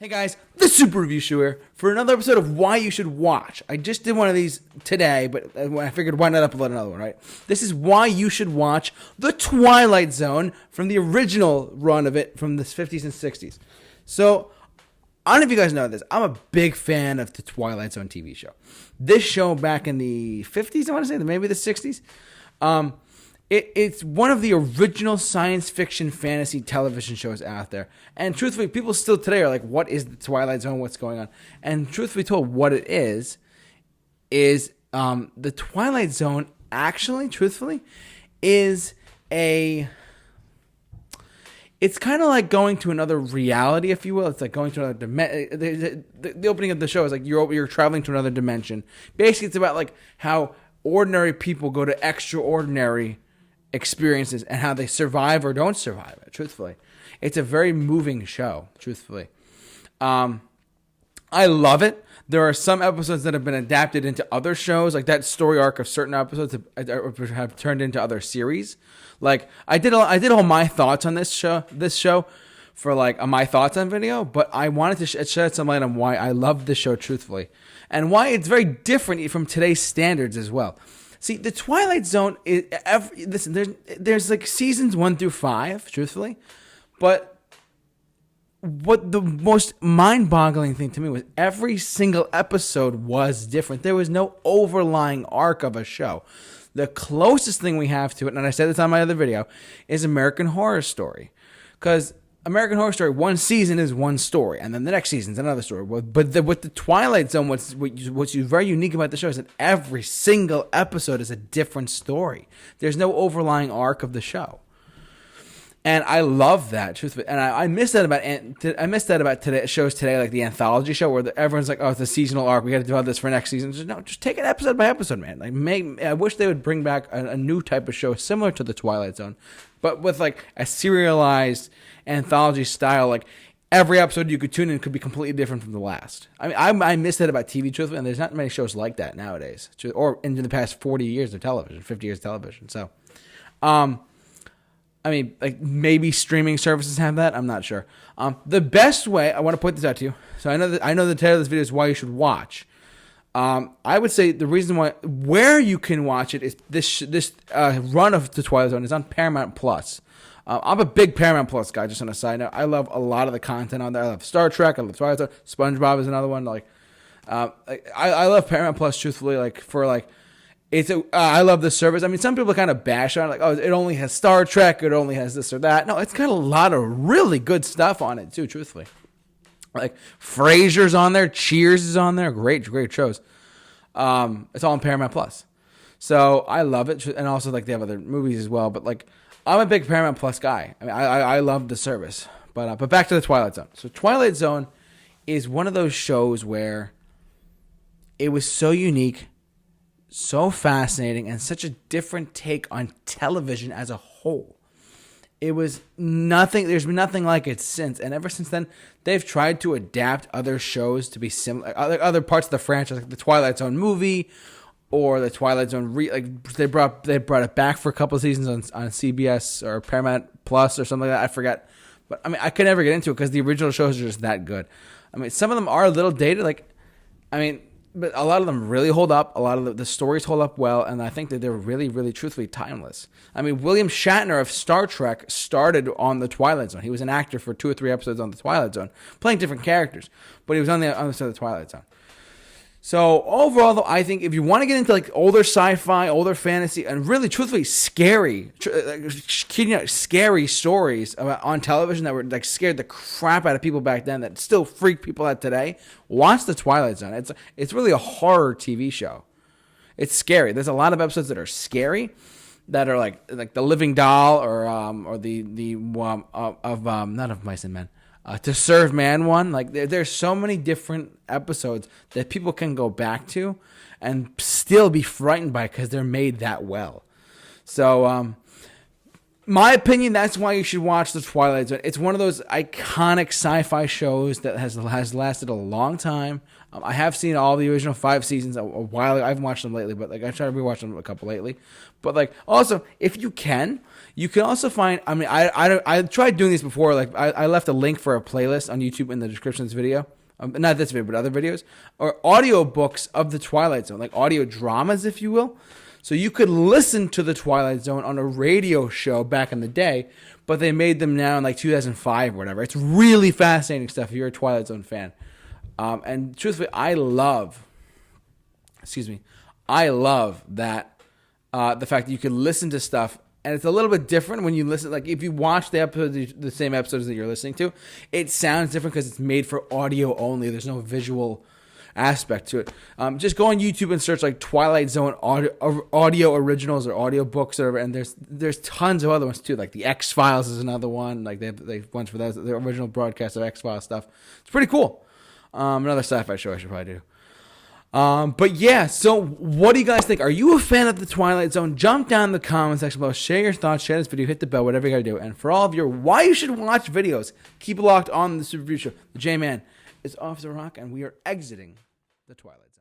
Hey guys, the Super Review Show here for another episode of Why You Should Watch. I just did one of these today, but I figured why not upload another one, right? This is why you should watch The Twilight Zone from the original run of it from the 50s and 60s. So, I don't know if you guys know this. I'm a big fan of the Twilight Zone TV show. This show back in the 50s, I want to say, maybe the 60s. It's one of the original science fiction fantasy television shows out there. And truthfully, people still today are like, what is the Twilight Zone? What's going on? And truthfully told, what it is the Twilight Zone actually, truthfully, is it's kind of like going to another reality, if you will. It's like going to another dimension. The opening of the show is like you're traveling to another dimension. Basically, it's about like how ordinary people go to extraordinary experiences and how they survive or don't survive it, truthfully. It's a very moving show, truthfully. I love it. There are some episodes that have been adapted into other shows, like that story arc of certain episodes have turned into other series. Like I did all my thoughts on this show for like a my thoughts on video, but I wanted to shed some light on why I love this show, truthfully, and why it's very different from today's standards as well. See, the Twilight Zone is listen. There's like seasons 1 through 5, truthfully, but what the most mind-boggling thing to me was every single episode was different. There was no overlying arc of a show. The closest thing we have to it, and I said this on my other video, is American Horror Story, because American Horror Story, one season is one story, and then the next season is another story. But with the Twilight Zone, what's very unique about the show is that every single episode is a different story. There's no overlying arc of the show, and I love that, truthfully. And I miss that about today shows today, like the anthology show, where everyone's like, "Oh, it's a seasonal arc. We got to develop this for next season." Just take it episode by episode, man. Like, I wish they would bring back a new type of show similar to the Twilight Zone, but with like a serialized anthology style. Like every episode you could tune in could be completely different from the last. I mean, I miss that about TV, truthfully, and there's not many shows like that nowadays, or in the past 40 years of television, 50 years of television. So, I mean, like maybe streaming services have that. I'm not sure. The best way, I want to point this out to you. So I know the title of this video is why you should watch. I would say the reason where you can watch it is this run of the Twilight Zone is on Paramount Plus. I'm a big Paramount Plus guy, just on a side note. I love a lot of the content on there. I love Star Trek. I love Twilight Zone. SpongeBob is another one. Like, I love Paramount Plus, truthfully. Like for like, I love the service. I mean, some people kind of bash on it, like, oh, it only has Star Trek. It only has this or that. No, it's got a lot of really good stuff on it too, truthfully. Like Frasier's on there, Cheers is on there. Great shows. It's all on Paramount Plus. So I love it, and also like they have other movies as well. But like, I'm a big Paramount Plus guy. I mean, I love the service. But back to the Twilight Zone. So Twilight Zone is one of those shows where it was so unique, so fascinating, and such a different take on television as a whole. It was nothing. There's been nothing like it since, and ever since then, they've tried to adapt other shows to be similar, other parts of the franchise, like the Twilight Zone movie, or the Twilight Zone. They brought it back for a couple of seasons on CBS or Paramount Plus or something like that. I forget, but I mean, I could never get into it because the original shows are just that good. I mean, some of them are a little dated, but a lot of them really hold up. A lot of the stories hold up well, and I think that they're really, really, truthfully timeless. I mean, William Shatner of Star Trek started on the Twilight Zone. He was an actor for 2 or 3 episodes on the Twilight Zone, playing different characters, but he was on the other side of the Twilight Zone. So overall, though, I think if you want to get into like older sci-fi, older fantasy, and really, truthfully, scary stories on television that were like scared the crap out of people back then, that still freak people out today, watch the Twilight Zone. It's really a horror TV show. It's scary. There's a lot of episodes that are scary, that are like the Living Doll or not of Mice and Men. To Serve Man one. Like there's so many different episodes that people can go back to and still be frightened by because they're made that well. So My opinion, that's why you should watch The Twilight Zone. It's one of those iconic sci-fi shows that has lasted a long time. I have seen all the original 5 seasons a while ago. I haven't watched them lately, but like I try to rewatch them a couple lately. But like also, if you can also find. I mean, I tried doing this before. Like I left a link for a playlist on YouTube in the description of this video. Not this video, but other videos or audio books of The Twilight Zone, like audio dramas, if you will. So you could listen to The Twilight Zone on a radio show back in the day, but they made them now in like 2005 or whatever. It's really fascinating stuff if you're a Twilight Zone fan. And truthfully, I love that the fact that you can listen to stuff, and it's a little bit different when you listen. Like if you watch the same episodes that you're listening to, it sounds different because it's made for audio only. There's no visual aspect to it. Just go on YouTube and search like Twilight Zone audio originals or audio books or whatever, and there's tons of other ones too. Like the X-Files is another one. Like they have ones for those, the original broadcast of X-Files stuff. It's pretty cool. Another sci-fi show I should probably do. But yeah, so what do you guys think? Are you a fan of The Twilight Zone? Jump down in the comment section below, share your thoughts, share this video, hit the bell, whatever you gotta do. And for all of your why you should watch videos, keep it locked on the Super Review Show. The J-Man is off the rock, and we are exiting The Twilight Zone.